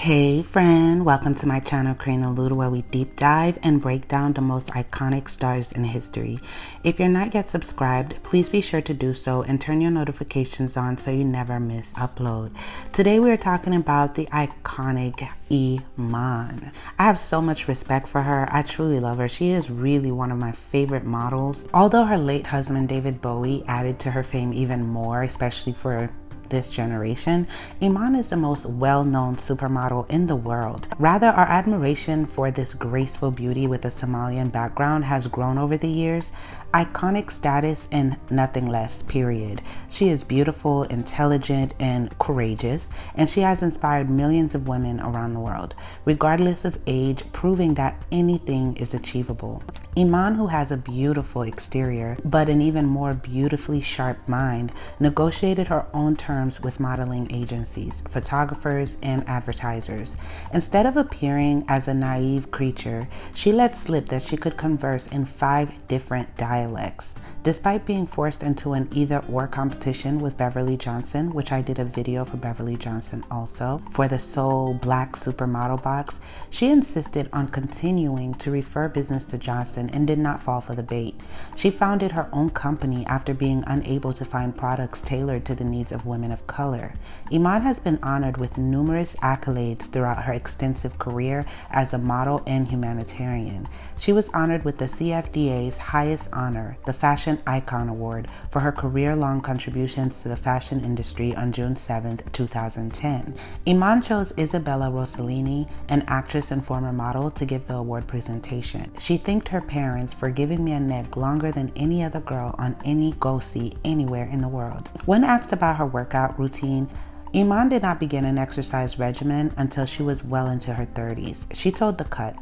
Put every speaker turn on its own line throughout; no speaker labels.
Hey friend, welcome to my channel Karine and Alourde, where we deep dive and break down the most iconic stars in history. If you're not yet subscribed, please be sure to do so and turn your notifications on so you never miss upload. Today we are talking about the iconic Iman. I have so much respect for her. I truly love her. She is really one of my favorite models. Although her late husband David Bowie added to her fame even more, especially for this generation, Iman is the most well-known supermodel in the world. Rather, our admiration for this graceful beauty with a Somalian background has grown over the years. Iconic status and nothing less, period. She is beautiful, intelligent, and courageous, and she has inspired millions of women around the world, regardless of age, proving that anything is achievable. Iman, who has a beautiful exterior, but an even more beautifully sharp mind, negotiated her own terms with modeling agencies, photographers, and advertisers. Instead of appearing as a naive creature, she let slip that she could converse in 5 different dialects. Despite being forced into an either-or competition with Beverly Johnson, which I did a video for Beverly Johnson also, for the Soul Black Supermodel box, she insisted on continuing to refer business to Johnson and did not fall for the bait. She founded her own company after being unable to find products tailored to the needs of women of color. Iman has been honored with numerous accolades throughout her extensive career as a model and humanitarian. She was honored with the CFDA's highest honor, the Fashion Icon Award, for her career-long contributions to the fashion industry on June 7, 2010. Iman chose Isabella Rossellini, an actress and former model, to give the award presentation. She thanked her parents for giving me a neck longer than any other girl on any go-see anywhere in the world. When asked about her workout routine, Iman did not begin an exercise regimen until she was well into her 30s. She told The Cut,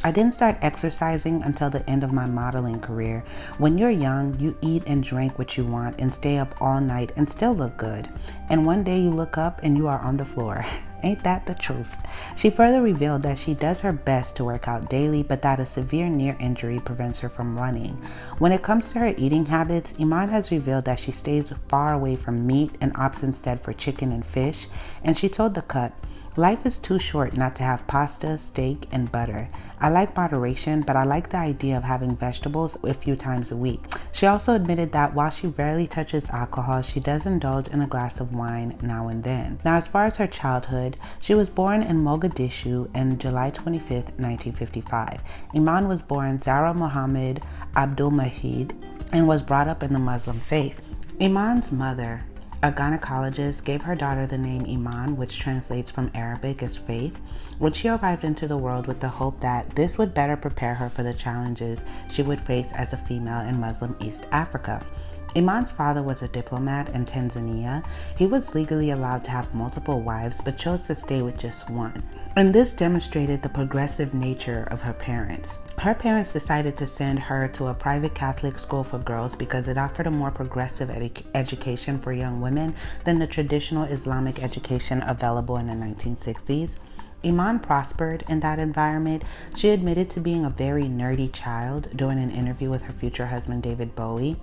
"I didn't start exercising until the end of my modeling career. When you're young, you eat and drink what you want and stay up all night and still look good. And one day you look up and you are on the floor." Ain't that the truth? She further revealed that she does her best to work out daily, but that a severe near injury prevents her from running. When it comes to her eating habits, Iman has revealed that she stays far away from meat and opts instead for chicken and fish. And she told The Cut, "Life is too short not to have pasta, steak, and butter. I like moderation, but I like the idea of having vegetables a few times a week." She also admitted that while she rarely touches alcohol, she does indulge in a glass of wine now and then. Now, as far as her childhood, she was born in Mogadishu on July 25, 1955. Iman was born Zahra Mohammed Abdul Mahid and was brought up in the Muslim faith. Iman's mother, a gynecologist, gave her daughter the name Iman, which translates from Arabic as faith, when she arrived into the world with the hope that this would better prepare her for the challenges she would face as a female in Muslim East Africa. Iman's father was a diplomat in Tanzania. He was legally allowed to have multiple wives, but chose to stay with just one. And this demonstrated the progressive nature of her parents. Her parents decided to send her to a private Catholic school for girls because it offered a more progressive education for young women than the traditional Islamic education available in the 1960s. Iman prospered in that environment. She admitted to being a very nerdy child during an interview with her future husband David Bowie.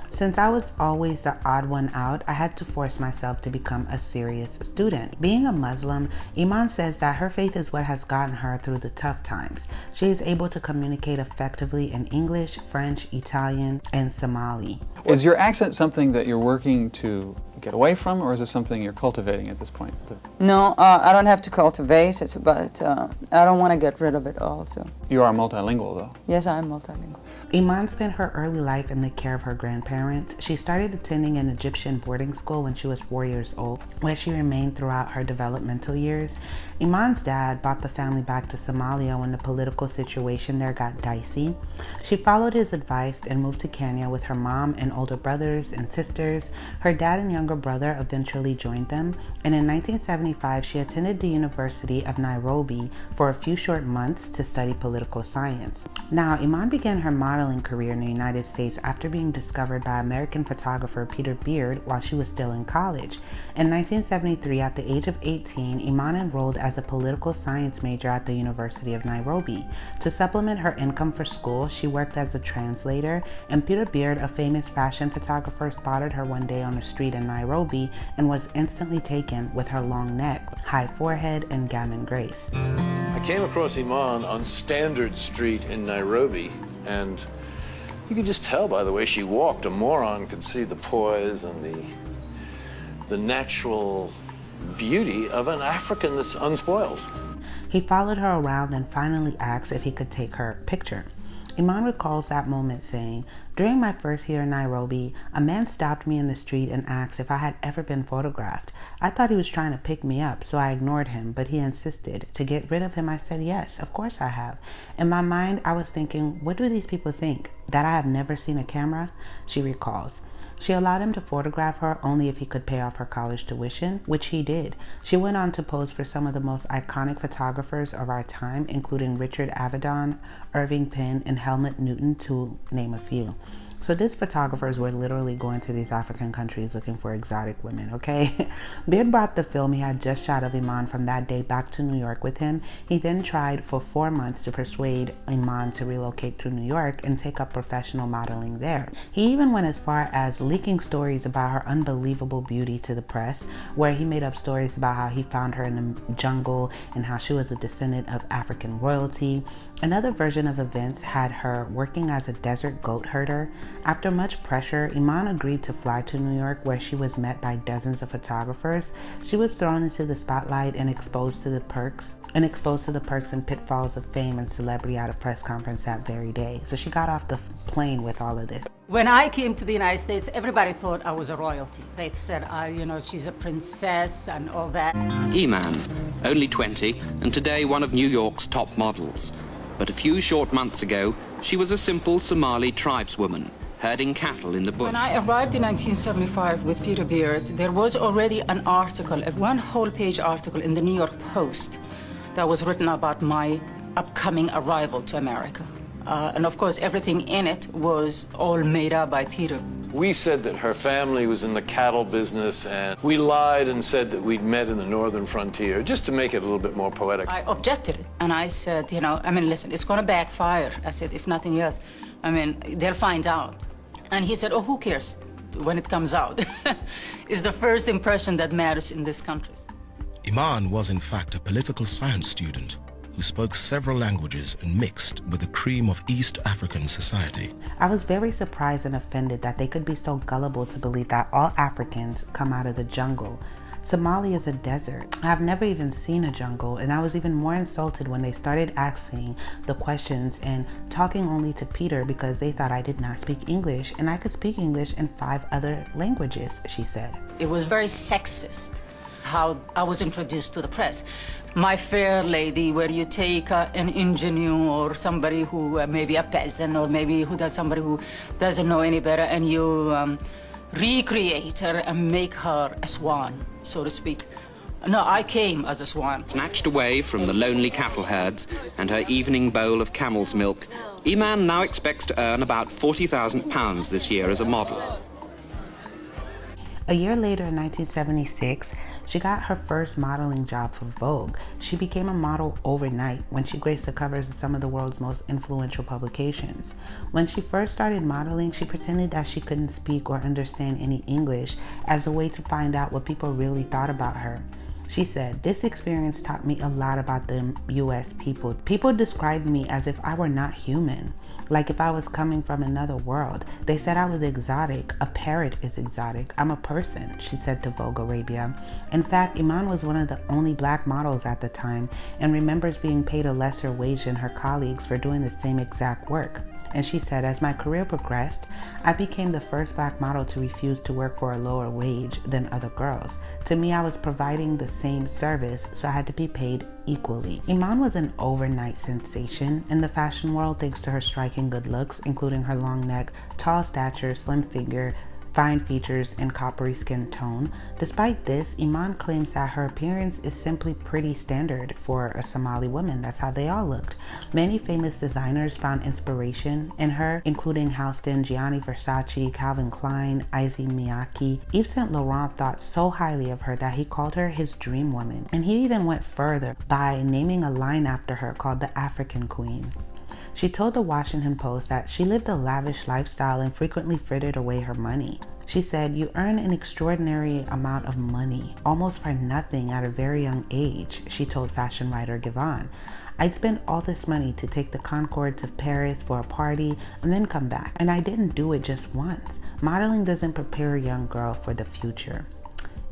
"Since I was always the odd one out, I had to force myself to become a serious student." Being a Muslim, Iman says that her faith is what has gotten her through the tough times. She is able to communicate effectively in English, French, Italian, and Somali.
Is your accent something that you're working to get away from, or is it something you're cultivating at this point?
No, I don't have to cultivate it, but I don't want to get rid of it also.
You are multilingual, though.
Yes, I'm multilingual.
Iman spent her early life in the care of her grandparents. She started attending an Egyptian boarding school when she was 4 years old, where she remained throughout her developmental years. Iman's dad brought the family back to Somalia when the political situation there got dicey. She followed his advice and moved to Kenya with her mom and older brothers and sisters. Her dad and younger brother eventually joined them, and in 1975 she attended the University of Nairobi for a few short months to study political science. Now, Iman began her modeling career in the United States after being discovered by American photographer Peter Beard while she was still in college. In 1973, at the age of 18, Iman enrolled as a political science major at the University of Nairobi. To supplement her income for school, she worked as a translator, and Peter Beard, a famous fashion photographer, spotted her one day on the street in Nairobi and was instantly taken with her long neck, high forehead, and gammon grace.
I came across Iman on Standard Street in Nairobi, and you could just tell by the way she walked. A moron could see the poise and the natural beauty of an African that's unspoiled.
He followed her around and finally asked if he could take her picture. Iman recalls that moment saying, "During my first year in Nairobi, a man stopped me in the street and asked if I had ever been photographed. I thought he was trying to pick me up, so I ignored him, but he insisted. To get rid of him, I said, yes, of course I have. In my mind, I was thinking, what do these people think? That I have never seen a camera?" She recalls. She allowed him to photograph her only if he could pay off her college tuition, which he did. She went on to pose for some of the most iconic photographers of our time, including Richard Avedon, Irving Penn, and Helmut Newton, to name a few. So these photographers were literally going to these African countries looking for exotic women, okay? Beard brought the film he had just shot of Iman from that day back to New York with him. He then tried for 4 months to persuade Iman to relocate to New York and take up professional modeling there. He even went as far as leaking stories about her unbelievable beauty to the press, where he made up stories about how he found her in the jungle and how she was a descendant of African royalty. Another version of events had her working as a desert goat herder. After much pressure, Iman agreed to fly to New York, where she was met by dozens of photographers. She was thrown into the spotlight and exposed to the perks and pitfalls of fame and celebrity at a press conference that very day. So she got off the plane with all of this.
When I came to the United States, everybody thought I was a royalty. They said, she's a princess and all that.
Iman, only 20, and today one of New York's top models. But a few short months ago, she was a simple Somali tribeswoman, herding cattle in the bush.
When I arrived in 1975 with Peter Beard, there was already an article, one whole-page article in the New York Post that was written about my upcoming arrival to America. And of course, everything in it was all made up by Peter.
We said that her family was in the cattle business, and we lied and said that we'd met in the northern frontier, just to make it a little bit more poetic.
I objected, and I said, listen, it's going to backfire. I said, if nothing else, they'll find out. And he said, oh, who cares when it comes out? It's the first impression that matters in these countries.
Iman was, in fact, a political science student who spoke several languages and mixed with the cream of East African society.
I was very surprised and offended that they could be so gullible to believe that all Africans come out of the jungle. Somalia is a desert. I've never even seen a jungle, and I was even more insulted when they started asking the questions and talking only to Peter because they thought I did not speak English, and I could speak English in 5 other languages, she said.
It was very sexist how I was introduced to the press. My fair lady, where you take an ingenue or somebody who maybe a peasant or maybe somebody who doesn't know any better, and you recreate her and make her a swan, so to speak. No, I came as a swan.
Snatched away from the lonely cattle herds and her evening bowl of camel's milk, Iman now expects to earn about £40,000 this year as a model.
A year later, in 1976, she got her first modeling job for Vogue. She became a model overnight when she graced the covers of some of the world's most influential publications. When she first started modeling, she pretended that she couldn't speak or understand any English as a way to find out what people really thought about her. She said, "This experience taught me a lot about the U.S. people. People described me as if I were not human, like if I was coming from another world. They said I was exotic. A parrot is exotic. I'm a person," she said to Vogue Arabia. In fact, Iman was one of the only black models at the time and remembers being paid a lesser wage than her colleagues for doing the same exact work. And she said, "As my career progressed, I became the first black model to refuse to work for a lower wage than other girls. To me, I was providing the same service, so I had to be paid equally." Iman was an overnight sensation in the fashion world thanks to her striking good looks, including her long neck, tall stature, slim figure, fine features, and coppery skin tone. Despite this, Iman claims that her appearance is simply pretty standard for a Somali woman. That's how they all looked. Many famous designers found inspiration in her, including Halston, Gianni Versace, Calvin Klein, Issey Miyake. Yves Saint Laurent thought so highly of her that he called her his dream woman. And he even went further by naming a line after her called the African Queen. She told the Washington Post that she lived a lavish lifestyle and frequently frittered away her money. She said, "You earn an extraordinary amount of money, almost for nothing at a very young age," she told fashion writer Gavon. "I'd spend all this money to take the Concorde to Paris for a party and then come back. And I didn't do it just once. Modeling doesn't prepare a young girl for the future."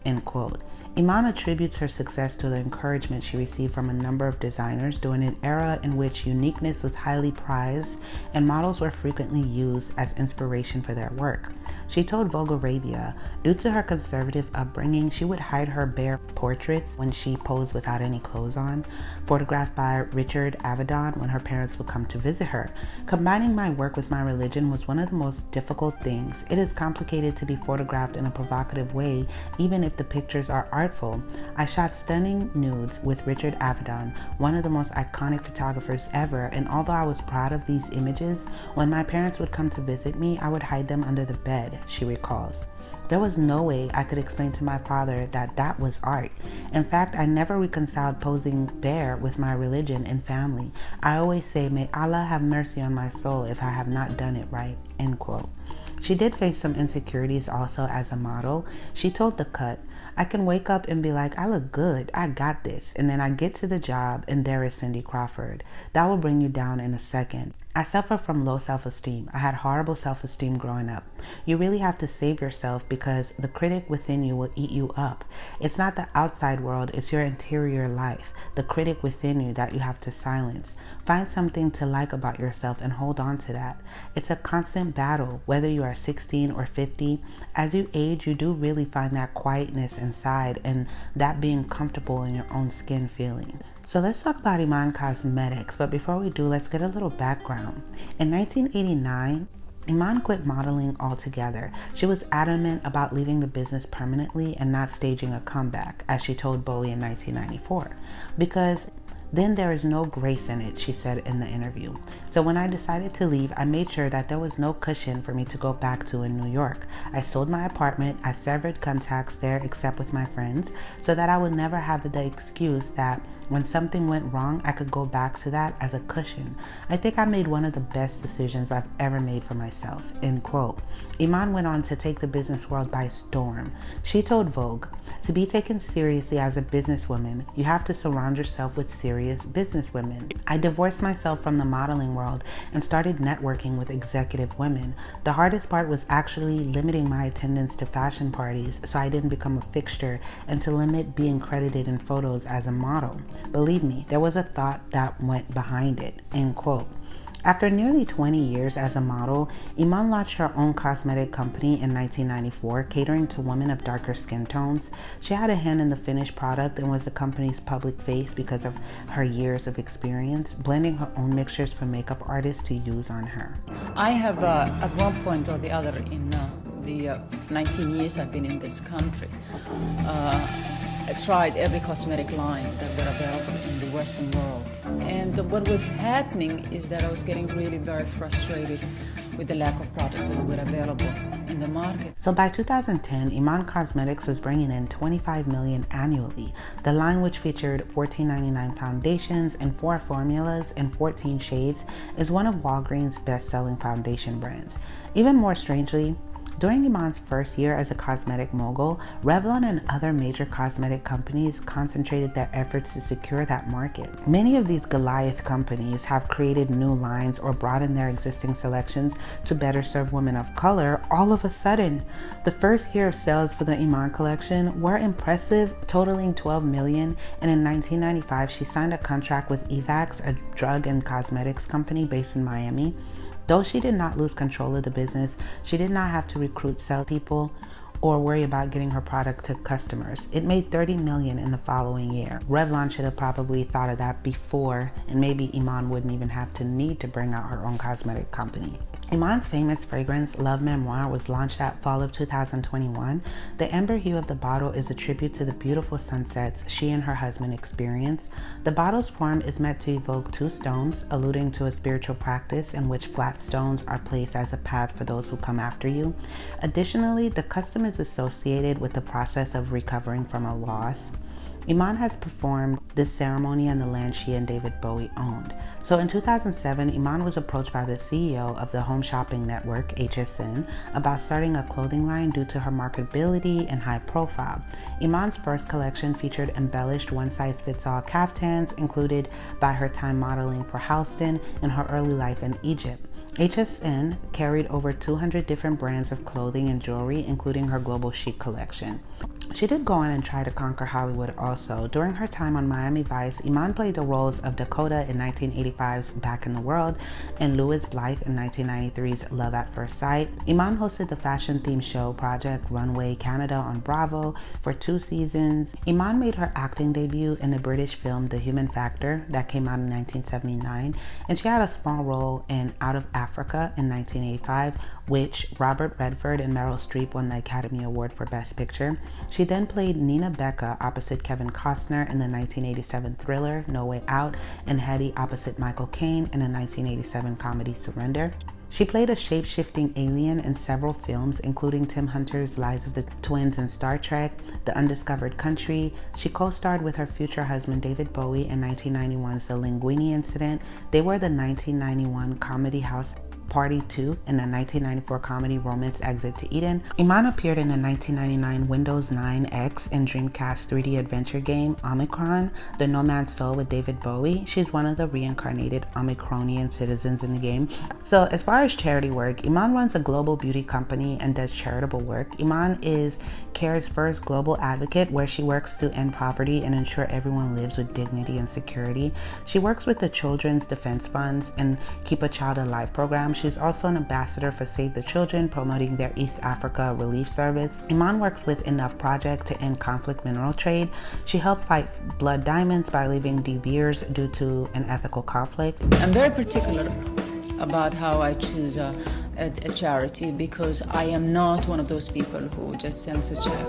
End quote. Iman attributes her success to the encouragement she received from a number of designers during an era in which uniqueness was highly prized and models were frequently used as inspiration for their work. She told Vogue Arabia, due to her conservative upbringing, she would hide her bare portraits when she posed without any clothes on, photographed by Richard Avedon when her parents would come to visit her. "Combining my work with my religion was one of the most difficult things. It is complicated to be photographed in a provocative way, even if the pictures are artful. I shot stunning nudes with Richard Avedon, one of the most iconic photographers ever, and although I was proud of these images, when my parents would come to visit me, I would hide them under the bed," she recalls. "There was no way I could explain to my father that that was art. In fact, I never reconciled posing bare with my religion and family. I always say, may Allah have mercy on my soul if I have not done it right." End quote. She did face some insecurities also as a model. She told The Cut, "I can wake up and be like, I look good, I got this, and then I get to the job and there is Cindy Crawford. That will bring you down in a second. I suffer from low self-esteem. I had horrible self-esteem growing up. You really have to save yourself because the critic within you will eat you up. It's not the outside world, it's your interior life, the critic within you that you have to silence. Find something to like about yourself and hold on to that. It's a constant battle, whether you are 16 or 50. As you age, you do really find that quietness inside and that being comfortable in your own skin feeling." So let's talk about Iman Cosmetics, but before we do, let's get a little background. In 1989, Iman quit modeling altogether. She was adamant about leaving the business permanently and not staging a comeback, as she told Bowie in 1994, because then there is no grace in it, she said in the interview. "So when I decided to leave, I made sure that there was no cushion for me to go back to in New York. I sold my apartment, I severed contacts there except with my friends, so that I would never have the excuse that when something went wrong, I could go back to that as a cushion. I think I made one of the best decisions I've ever made for myself." End quote. Iman went on to take the business world by storm. She told Vogue, "To be taken seriously as a businesswoman, you have to surround yourself with serious businesswomen. I divorced myself from the modeling world and started networking with executive women. The hardest part was actually limiting my attendance to fashion parties so I didn't become a fixture and to limit being credited in photos as a model. Believe me, there was a thought that went behind it." End quote. After nearly 20 years as a model, Iman launched her own cosmetic company in 1994, catering to women of darker skin tones. She had a hand in the finished product and was the company's public face because of her years of experience, blending her own mixtures for makeup artists to use on her.
I have, at one point or the other in the 19 years I've been in this country, I tried every cosmetic line that were available in the Western world. And what was happening is that I was getting really very frustrated with the lack of products that were available in the market.
So by 2010, Iman Cosmetics was bringing in $25 million annually. The line, which featured $14.99 foundations and 4 formulas and 14 shades, is one of Walgreens' best-selling foundation brands. Even more strangely, during Iman's first year as a cosmetic mogul, Revlon and other major cosmetic companies concentrated their efforts to secure that market. Many of these Goliath companies have created new lines or broadened their existing selections to better serve women of color all of a sudden. The first year of sales for the Iman collection were impressive, totaling $12 million, and in 1995 she signed a contract with Evax, a drug and cosmetics company based in Miami. Though she did not lose control of the business, she did not have to recruit salespeople or worry about getting her product to customers. It made $30 million in the following year. Revlon should have probably thought of that before, and maybe Iman wouldn't even have to need to bring out her own cosmetic company. Iman's famous fragrance, Love Memoir, was launched that fall of 2021. The amber hue of the bottle is a tribute to the beautiful sunsets she and her husband experienced. The bottle's form is meant to evoke 2 stones, alluding to a spiritual practice in which flat stones are placed as a path for those who come after you. Additionally, the custom is associated with the process of recovering from a loss. Iman has performed this ceremony on the land she and David Bowie owned. So in 2007, Iman was approached by the CEO of the home shopping network, HSN, about starting a clothing line due to her marketability and high profile. Iman's first collection featured embellished one-size-fits-all caftans, included by her time modeling for Houston and her early life in Egypt. HSN carried over 200 different brands of clothing and jewelry, including her global chic collection. She did go on and try to conquer Hollywood also. During her time on Miami Vice, Iman played the roles of Dakota in 1985's Back in the World and Louis Blythe in 1993's Love at First Sight. Iman hosted the fashion-themed show Project Runway Canada on Bravo for 2 seasons. Iman made her acting debut in the British film The Human Factor that came out in 1979, and she had a small role in Out of Africa in 1985, which Robert Redford and Meryl Streep won the Academy Award for Best Picture. She then played Nina Becca opposite Kevin Costner in the 1987 thriller No Way Out, and Hetty opposite Michael Caine in the 1987 comedy Surrender. She played a shape-shifting alien in several films, including Tim Hunter's Lives of the Twins in Star Trek, The Undiscovered Country. She co-starred with her future husband David Bowie in 1991's The Linguini Incident. They were the 1991 comedy house Party 2 in the 1994 comedy Romance Exit to Eden. Iman appeared in the 1999 Windows 9 X and Dreamcast 3D adventure game Omicron, The No Man's Soul with David Bowie. She's one of the reincarnated Omicronian citizens in the game. So as far as charity work, Iman runs a global beauty company and does charitable work. Iman is CARE's first global advocate, where she works to end poverty and ensure everyone lives with dignity and security. She works with the Children's Defense Funds and Keep a Child Alive program. She's also an ambassador for Save the Children, promoting their East Africa relief service. Iman works with Enough Project to end conflict mineral trade. She helped fight blood diamonds by leaving De Beers due to an ethical conflict.
I'm very particular about how I choose a charity, because I am not one of those people who just sends a check.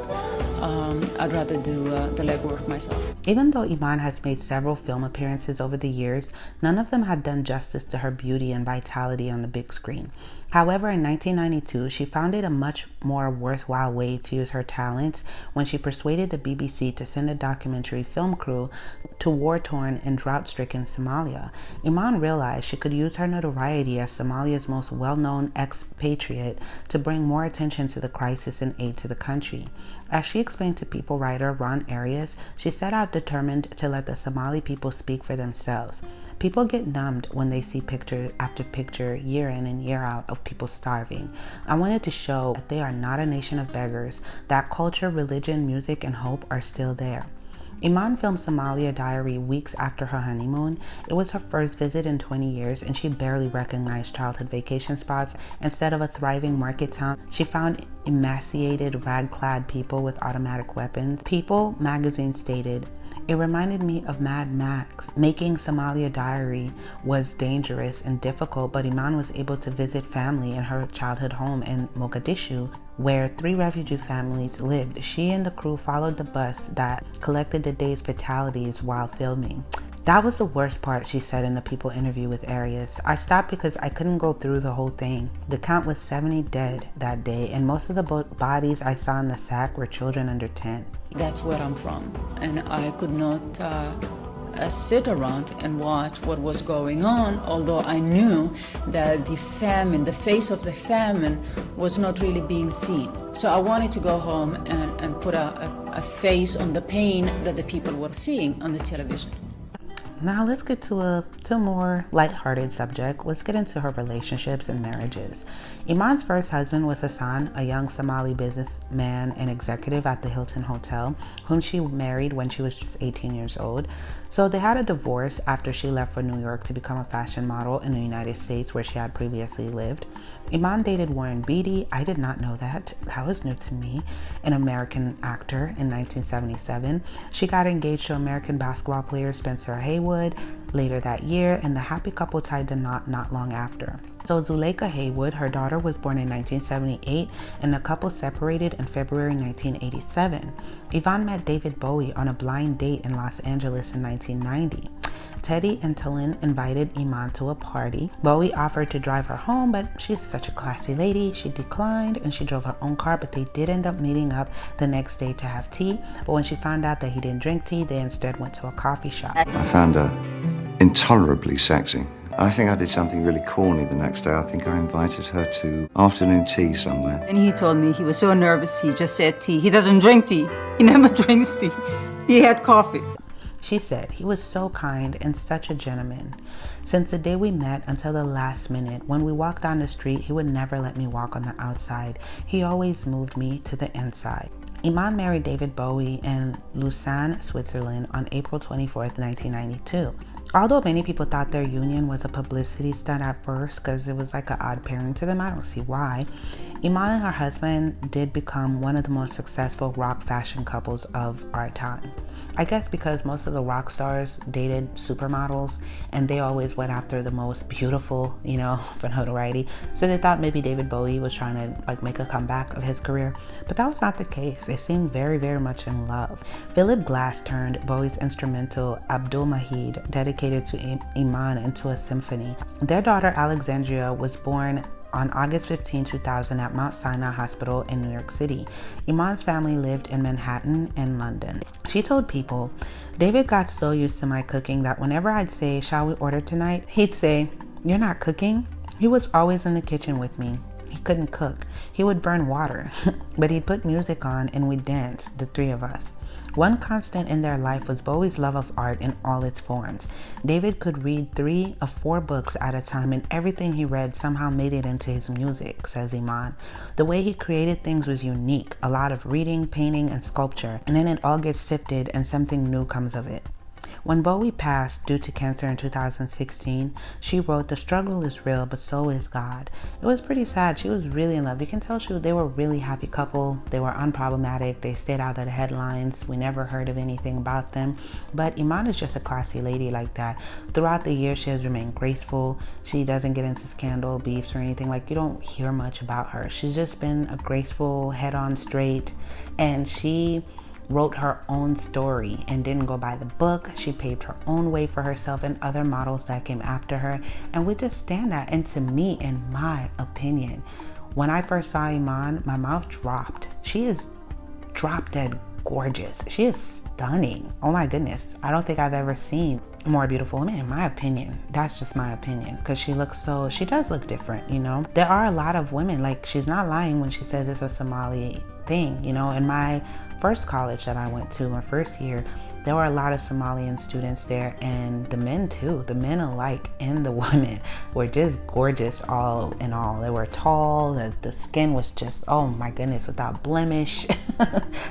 I'd rather do the legwork myself.
Even though Iman has made several film appearances over the years, none of them had done justice to her beauty and vitality on the big screen. However, in 1992, she found it a much more worthwhile way to use her talents when she persuaded the BBC to send a documentary film crew to war-torn and drought-stricken Somalia. Iman realized she could use her notoriety as Somalia's most well-known expatriate to bring more attention to the crisis and aid to the country. As she explained to People writer Ron Arias, she set out determined to let the Somali people speak for themselves. People get numbed when they see picture after picture, year in and year out, of people starving. I wanted to show that they are not a nation of beggars, that culture, religion, music, and hope are still there. Iman filmed Somalia Diary weeks after her honeymoon. It was her first visit in 20 years, and she barely recognized childhood vacation spots. Instead of a thriving market town, she found emaciated, rag-clad people with automatic weapons. People magazine stated, "It reminded me of Mad Max. Making Somalia Diary was dangerous and difficult, but Iman was able to visit family in her childhood home in Mogadishu, where 3 refugee families lived. She and the crew followed the bus that collected the day's fatalities while filming. That was the worst part," she said in the People interview with Arias. "I stopped because I couldn't go through the whole thing. The count was 70 dead that day, and most of the bodies I saw in the sack were children under 10.
That's where I'm from, and I could not sit around and watch what was going on, although I knew that the famine, the face of the famine, was not really being seen. So I wanted to go home and put a face on the pain that the people were seeing on the television."
Now let's get to a more lighthearted subject. Let's get into her relationships and marriages. Iman's first husband was Hassan, a young Somali businessman and executive at the Hilton Hotel, whom she married when she was just 18 years old. So they had a divorce after she left for New York to become a fashion model in the United States, where she had previously lived. Iman dated Warren Beatty. I did not know that. That was new to me. An American actor in 1977. She got engaged to American basketball player Spencer Haywood later that year, and the happy couple tied the knot not long after. So Zuleika Haywood, her daughter, was born in 1978, and the couple separated in February 1987. Iman met David Bowie on a blind date in Los Angeles in 1990. Teddy and Talin invited Iman to a party. Bowie offered to drive her home, but she's such a classy lady. She declined and she drove her own car, but they did end up meeting up the next day to have tea. But when she found out that he didn't drink tea, they instead went to a coffee shop.
I found her intolerably sexy. I think I did something really corny the next day. I think I invited her to afternoon tea somewhere.
And he told me he was so nervous, he just said tea. He doesn't drink tea. He never drinks tea. He had coffee.
She said he was so kind and such a gentleman. Since the day we met until the last minute, when we walked down the street, he would never let me walk on the outside. He always moved me to the inside. Iman married David Bowie in Lusan, Switzerland on April 24th, 1992. Although many people thought their union was a publicity stunt at first because it was like an odd pairing to them, I don't see why. Iman and her husband did become one of the most successful rock fashion couples of our time. I guess because most of the rock stars dated supermodels and they always went after the most beautiful, you know, for notoriety. So they thought maybe David Bowie was trying to like make a comeback of his career, but that was not the case. They seemed very, very much in love. Philip Glass turned Bowie's instrumental Abdul Mahid, dedicated to Iman, into a symphony. Their daughter Alexandria was born on August 15, 2000 at Mount Sinai Hospital in New York City. Iman's family lived in Manhattan and London. She told People, David got so used to my cooking that whenever I'd say, shall we order tonight? He'd say, you're not cooking? He was always in the kitchen with me. He couldn't cook. He would burn water, but he'd put music on and we'd dance, the three of us. One constant in their life was Bowie's love of art in all its forms. David could read 3 or 4 books at a time, and everything he read somehow made it into his music, says Iman. The way he created things was unique, a lot of reading, painting, and sculpture, and then it all gets sifted and something new comes of it. When Bowie passed due to cancer in 2016, she wrote, the struggle is real, but so is God. It was pretty sad. She was really in love. You can tell they were a really happy couple. They were unproblematic. They stayed out of the headlines. We never heard of anything about them. But Iman is just a classy lady like that. Throughout the years, she has remained graceful. She doesn't get into scandal, beefs, or anything. Like, you don't hear much about her. She's just been a graceful, head-on straight, and she wrote her own story and didn't go by the book. She paved her own way for herself and other models that came after her, and we just stand that. And to me, in my opinion, when I first saw Iman, my mouth dropped. She is drop dead gorgeous. She is stunning. Oh my goodness, I don't think I've ever seen a more beautiful woman, in my opinion. That's just my opinion, because she does look different, you know. There are a lot of women, like, she's not lying when she says it's a Somali thing, you know. In my first college that I went to, my first year, there were a lot of Somalian students there, and the men too. The men alike and the women were just gorgeous all in all. They were tall, the skin was just, oh my goodness, without blemish.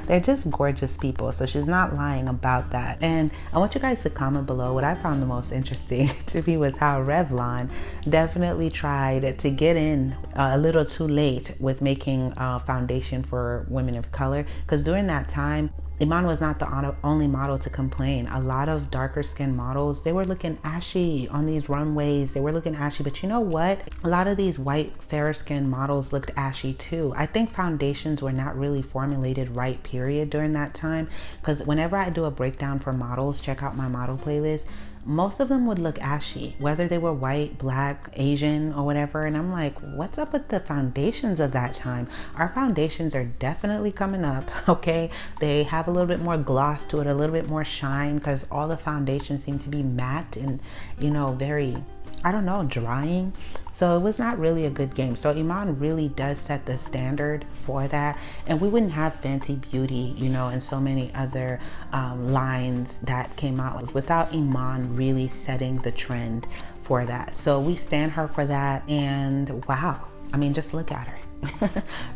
They're just gorgeous people, so she's not lying about that. And I want you guys to comment below. What I found the most interesting to me was how Revlon definitely tried to get in a little too late with making foundation for women of color, because during that time, Iman was not the only model to complain. A lot of darker skinned models, they were looking ashy on these runways. They were looking ashy, but you know what? A lot of these white, fairer skinned models looked ashy too. I think foundations were not really formulated right, period, during that time. Because whenever I do a breakdown for models, check out my model playlist, most of them would look ashy, whether they were white, black, Asian, or whatever. And I'm like, what's up with the foundations of that time? Our foundations are definitely coming up, okay? They have a little bit more gloss to it, a little bit more shine, because all the foundations seem to be matte and, you know, very, I don't know, drying. So it was not really a good game. So Iman really does set the standard for that. And we wouldn't have Fenty Beauty, you know, and so many other lines that came out without Iman really setting the trend for that. So we stand her for that. And wow, I mean, just look at her.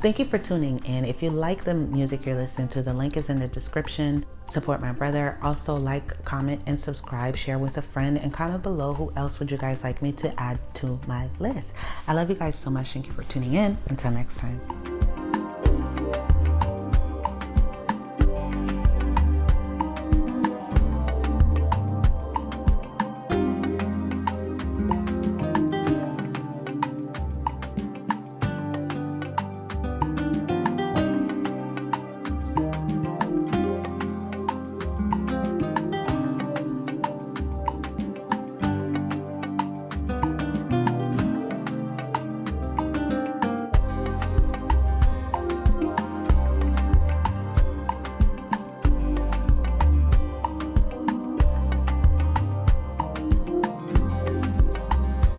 Thank you for tuning in. If you like the music you're listening to, the link is in the description. Support my brother. Also like, comment, and subscribe. Share with a friend, and comment below who else would you guys like me to add to my list. I love you guys so much. Thank you for tuning in. Until next time.